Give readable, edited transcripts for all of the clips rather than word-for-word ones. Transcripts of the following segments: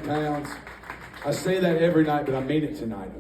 pounds. I say that every night, but I mean it tonight.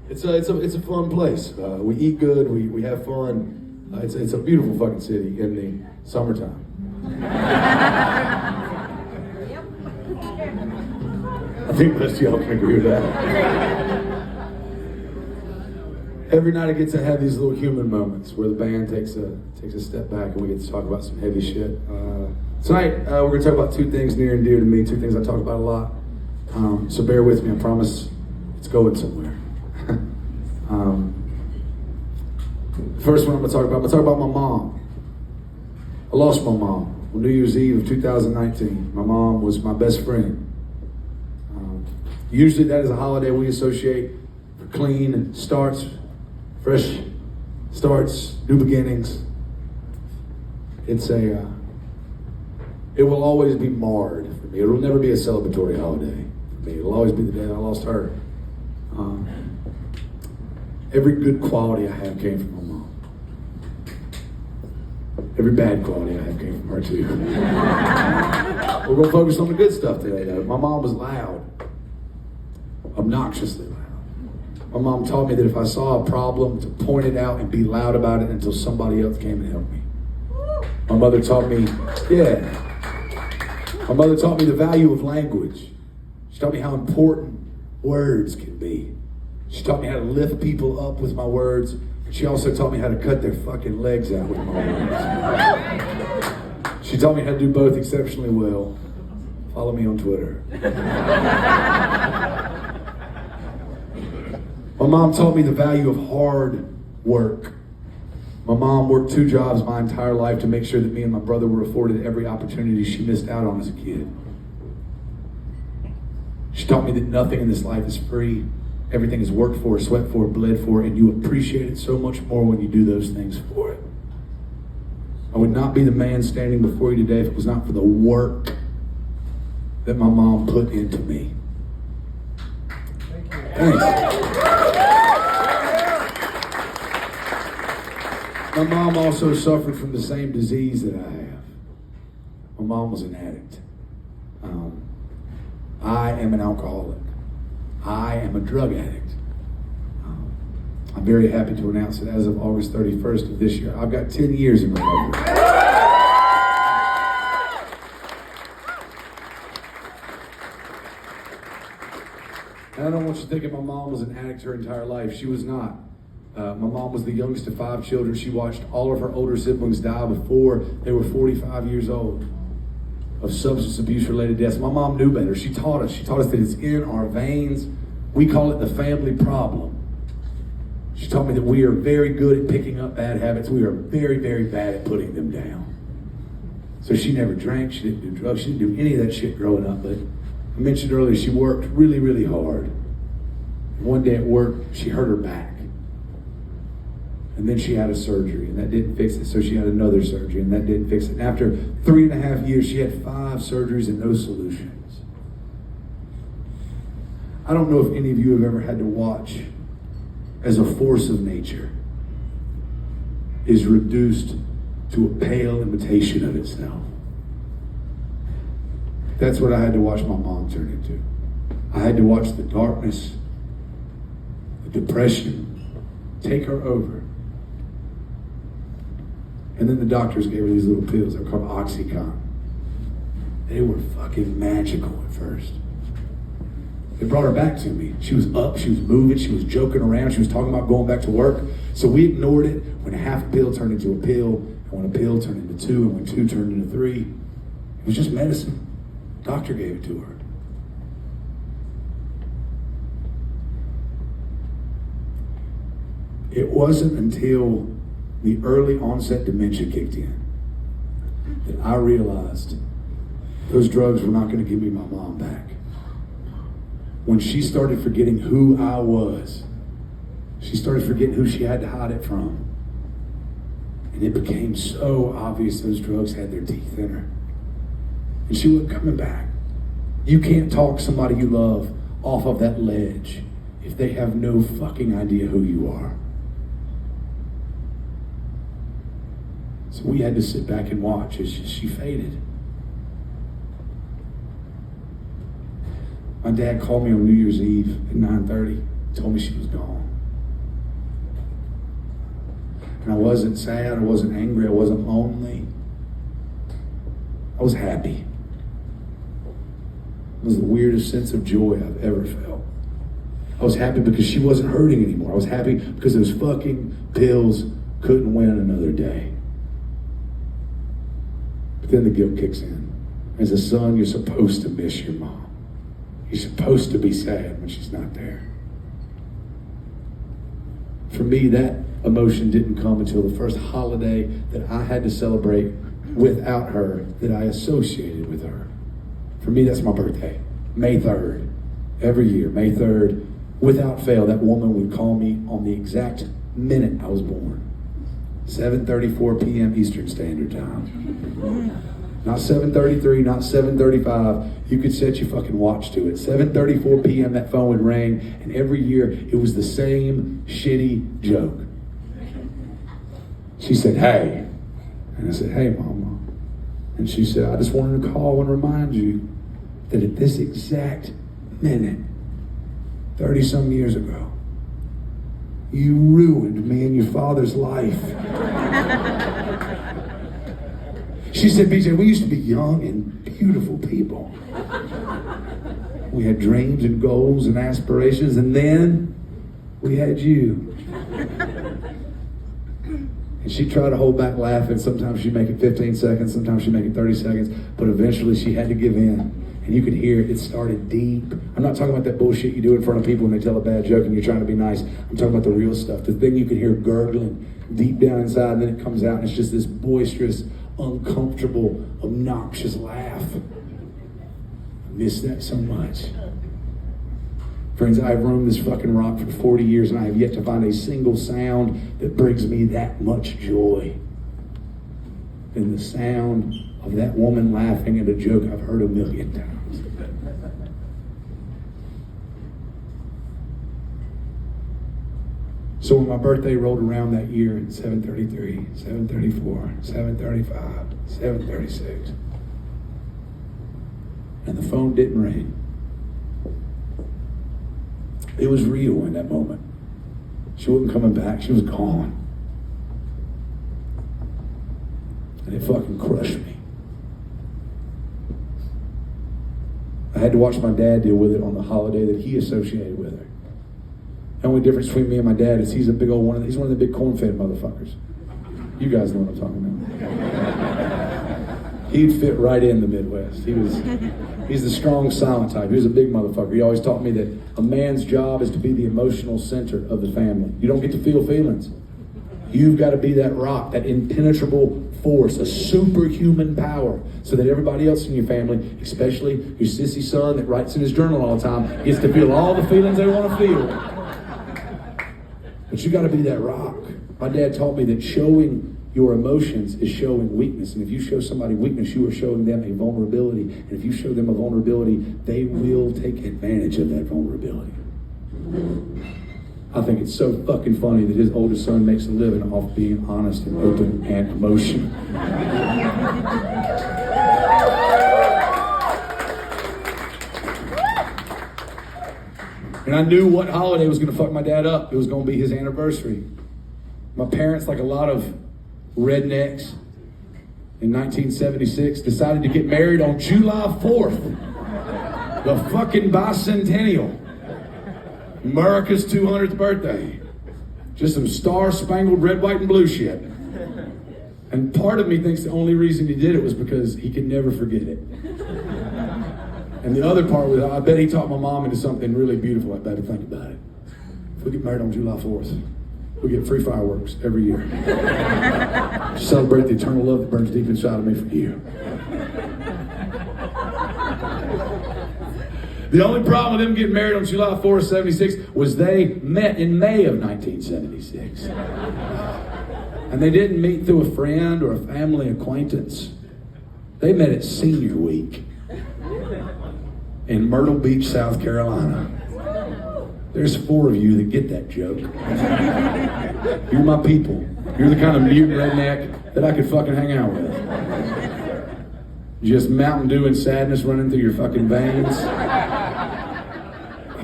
It's a fun place. We eat good. We have fun. It's a beautiful fucking city in the summertime. I think most of y'all can agree with that. Every night I get to have these little human moments where the band takes a step back and we get to talk about some heavy shit. Tonight we're going to talk about two things near and dear to me, two things I talk about a lot. So bear with me, I promise it's going somewhere. First one I'm going to talk about my mom. I lost my mom on New Year's Eve of 2019. My mom was my best friend. Usually that is a holiday we associate for clean starts, fresh starts, new beginnings. It will always be marred for me. It will never be a celebratory holiday for me. It'll always be the day that I lost her. Every good quality I have came from my mom. Every bad quality I have came from her too. We're gonna focus on the good stuff today though. My mom was loud. Obnoxiously loud. My mom taught me that if I saw a problem, to point it out and be loud about it until somebody else came and helped me. My mother taught me, my mother taught me the value of language. She taught me how important words can be. She taught me how to lift people up with my words. She also taught me how to cut their fucking legs out with my words. She taught me how to do both exceptionally well. Follow me on Twitter. My mom taught me the value of hard work. My mom worked 2 jobs my entire life to make sure that me and my brother were afforded every opportunity she missed out on as a kid. She taught me that nothing in this life is free. Everything is worked for, sweat for, bled for, and you appreciate it so much more when you do those things for it. I would not be the man standing before you today if it was not for the work that my mom put into me. Thanks. My mom also suffered from the same disease that I have. My mom was an addict. I am an alcoholic. I am a drug addict. I'm very happy to announce that as of August 31st of this year, I've got 10 years in recovery. And I don't want you thinking my mom was an addict her entire life. She was not. My mom was the youngest of 5 children. She watched all of her older siblings die before they were 45 years old of substance abuse related deaths. My mom knew better. She taught us that it's in our veins. We call it the family problem. She taught me that we are very good at picking up bad habits. We are very, very bad at putting them down. So she never drank. She didn't do drugs. She didn't do any of that shit growing up. But I mentioned earlier, she worked really, really hard. One day at work, she hurt her back. And then she had a surgery, and that didn't fix it. So she had another surgery, and that didn't fix it. And after 3.5 years, she had 5 surgeries and no solutions. I don't know if any of you have ever had to watch as a force of nature is reduced to a pale imitation of itself. That's what I had to watch my mom turn into. I had to watch the darkness, the depression take her over. And then the doctors gave her these little pills that were called Oxycontin. They were fucking magical at first. It brought her back to me. She was up, she was moving, she was joking around, she was talking about going back to work. So we ignored it when a half pill turned into a pill, and when a pill turned into 2, and when 2 turned into 3. It was just medicine. The doctor gave it to her. It wasn't until the early onset dementia kicked in that I realized those drugs were not going to give me my mom back. When she started forgetting who I was, she started forgetting who she had to hide it from. And it became so obvious those drugs had their teeth in her. And she wasn't coming back. You can't talk somebody you love off of that ledge if they have no fucking idea who you are. So we had to sit back and watch as she faded. My dad called me on New Year's Eve at 9:30, told me she was gone. And I wasn't sad, I wasn't angry, I wasn't lonely. I was happy. It was the weirdest sense of joy I've ever felt. I was happy because she wasn't hurting anymore. I was happy because those fucking pills couldn't win another day. But then the guilt kicks in. As a son, you're supposed to miss your mom. You're supposed to be sad when she's not there. For me, that emotion didn't come until the first holiday that I had to celebrate without her, that I associated with her. For me, that's my birthday, May 3rd. Every year, May 3rd, without fail, that woman would call me on the exact minute I was born. 7:34 p.m. Eastern Standard Time. Not 7:33, not 7:35. You could set your fucking watch to it. 7:34 p.m. that phone would ring, and every year it was the same shitty joke. She said, "Hey." And I said, "Hey, Mama." And she said, "I just wanted to call and remind you that at this exact minute, 30-some years ago, you ruined me and your father's life." She said, "BJ, we used to be young and beautiful people. We had dreams and goals and aspirations, and then we had you." And she tried to hold back laughing. Sometimes she'd make it 15 seconds, sometimes she'd make it 30 seconds, but eventually she had to give in. And you could hear it started deep. I'm not talking about that bullshit you do in front of people when they tell a bad joke and you're trying to be nice. I'm talking about the real stuff. The thing you can hear gurgling deep down inside, and then it comes out and it's just this boisterous, uncomfortable, obnoxious laugh. I miss that so much. Friends, I've roamed this fucking rock for 40 years and I have yet to find a single sound that brings me that much joy than the sound of that woman laughing at a joke I've heard a million times. So when my birthday rolled around that year at 7:33, 7:34, 7:35, 7:36, and the phone didn't ring, it was real in that moment. She wasn't coming back, she was gone. And it fucking crushed me. I had to watch my dad deal with it on the holiday that he associated with her. The only difference between me and my dad is he's a big old one. He's one of the big corn-fed motherfuckers. You guys know what I'm talking about. He'd fit right in the Midwest. He's the strong, silent type. He was a big motherfucker. He always taught me that a man's job is to be the emotional center of the family. You don't get to feel feelings. You've got to be that rock, that impenetrable force, a superhuman power, so that everybody else in your family, especially your sissy son that writes in his journal all the time, gets to feel all the feelings they want to feel. But you got to be that rock. My dad taught me that showing your emotions is showing weakness. And if you show somebody weakness, you are showing them a vulnerability. And if you show them a vulnerability, they will take advantage of that vulnerability. I think it's so fucking funny that his oldest son makes a living off being honest and open and emotional. And I knew what holiday was going to fuck my dad up. It was going to be his anniversary. My parents, like a lot of rednecks in 1976, decided to get married on July 4th, the fucking bicentennial, America's 200th birthday. Just some star-spangled red, white, and blue shit. And part of me thinks the only reason he did it was because he could never forget it. And the other part was, I bet he taught my mom into something really beautiful. I better think about it. If we get married on July 4th, we get free fireworks every year. Celebrate the eternal love that burns deep inside of me for you. The only problem with them getting married on July 4th, 76 was they met in May of 1976. And they didn't meet through a friend or a family acquaintance. They met at senior week in Myrtle Beach, South Carolina. There's 4 of you that get that joke. You're my people. You're the kind of mutant redneck that I could fucking hang out with. Just Mountain Dew and sadness running through your fucking veins.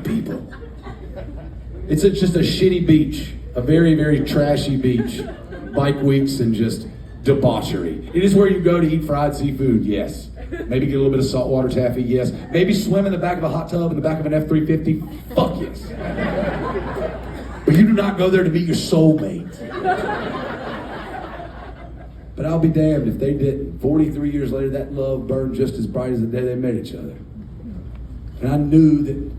people. It's just a shitty beach, a very, very trashy beach. Bike weeks and just debauchery. It is where you go to eat fried seafood, yes. Maybe get a little bit of saltwater taffy, yes. Maybe swim in the back of a hot tub in the back of an F-350, fuck yes. But you do not go there to meet your soulmate. But I'll be damned if they didn't. 43 years later, that love burned just as bright as the day they met each other. And I knew that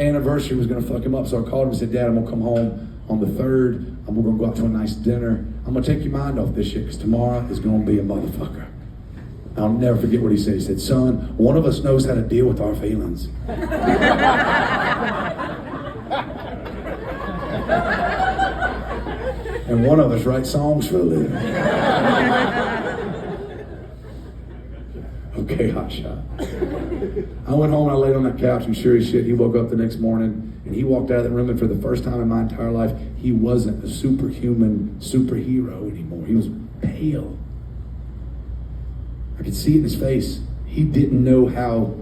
anniversary was going to fuck him up, so I called him and said, Dad, I'm going to come home on the 3rd. We're going to go out to a nice dinner. I'm going to take your mind off this shit because tomorrow is going to be a motherfucker. I'll never forget what he said. He said, son, one of us knows how to deal with our feelings. And one of us writes songs for a living. Okay, hotshot. I went home and I laid on that couch and sure as shit, he woke up the next morning and he walked out of that room and for the first time in my entire life, he wasn't a superhuman superhero anymore. He was pale. I could see it in his face. He didn't know how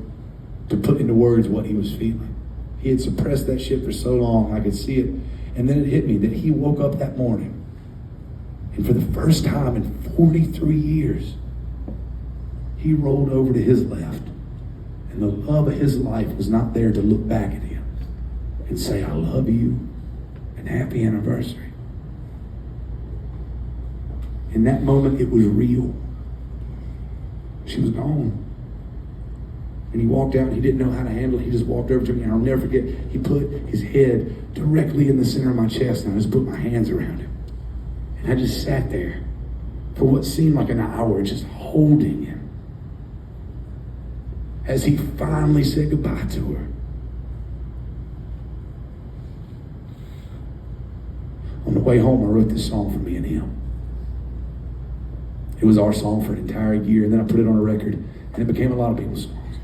to put into words what he was feeling. He had suppressed that shit for so long, I could see it. And then it hit me that he woke up that morning and for the first time in 43 years, he rolled over to his left and the love of his life was not there to look back at him and say, I love you and happy anniversary. In that moment, it was real. She was gone. And he walked out and he didn't know how to handle it. He just walked over to me and I'll never forget, he put his head directly in the center of my chest and I just put my hands around him. And I just sat there for what seemed like an hour, just holding him. As he finally said goodbye to her. On the way home, I wrote this song for me and him. It was our song for an entire year, and then I put it on a record, and it became a lot of people's songs.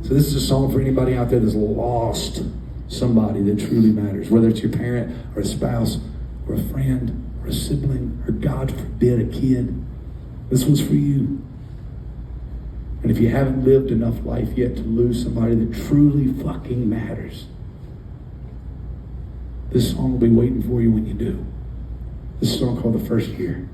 So this is a song for anybody out there that's lost somebody that truly matters, whether it's your parent or a spouse or a friend or a sibling or, God forbid, a kid. This one's for you. And if you haven't lived enough life yet to lose somebody that truly fucking matters, this song will be waiting for you when you do. This is a song called The First Year.